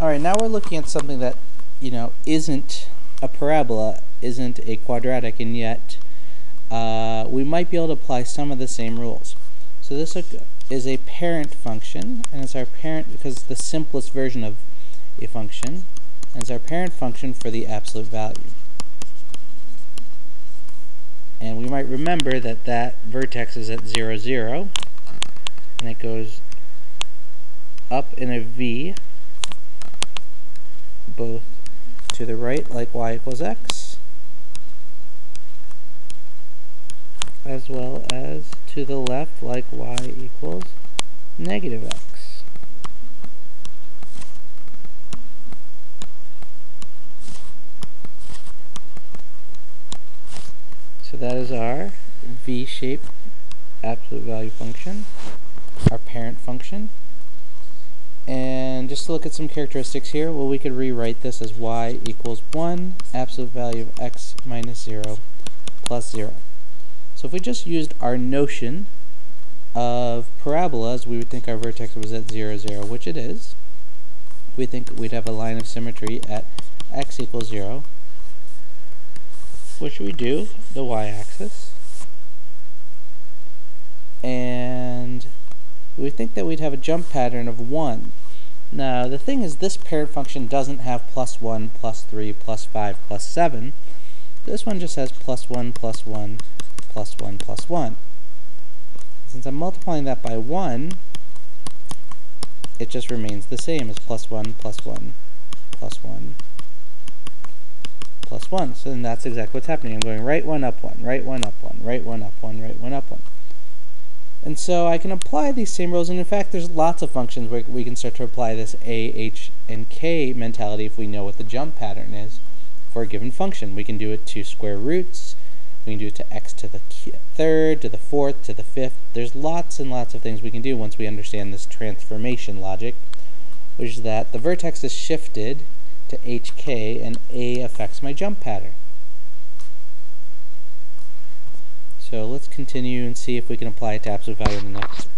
Alright, now we're looking at something that, isn't a parabola, isn't a quadratic, and yet we might be able to apply some of the same rules. So this is a parent function, and it's our parent because it's the simplest version of a function, and it's our parent function for the absolute value. And we might remember that that vertex is at 0, 0, and it goes up in a V, both to the right like y equals x, as well as to the left like y equals negative x. So that is our V-shaped absolute value function, our parent function. And just to look at some characteristics here, well, we could rewrite this as y equals 1, absolute value of x minus 0 plus 0. So if we just used our notion of parabolas, we would think our vertex was at 0, 0, which it is. We think we'd have a line of symmetry at x equals 0, which we do, the y-axis. And we think that we'd have a jump pattern of 1. Now, the thing is, this parent function doesn't have plus 1, plus 3, plus 5, plus 7. This one just has plus 1, plus 1, plus 1, plus 1. Since I'm multiplying that by 1, it just remains the same as plus 1, plus 1, plus 1, plus 1. So then that's exactly what's happening. I'm going right 1, up 1, right 1, up 1, right 1, up 1, right 1, up 1. And so I can apply these same rules, and in fact there's lots of functions where we can start to apply this a, h, and k mentality if we know what the jump pattern is for a given function. We can do it to square roots, we can do it to x to the third, to the fourth, to the fifth. There's lots and lots of things we can do once we understand this transformation logic, which is that the vertex is shifted to hk and a affects my jump pattern. So let's continue and see if we can apply it to absolute value in the next.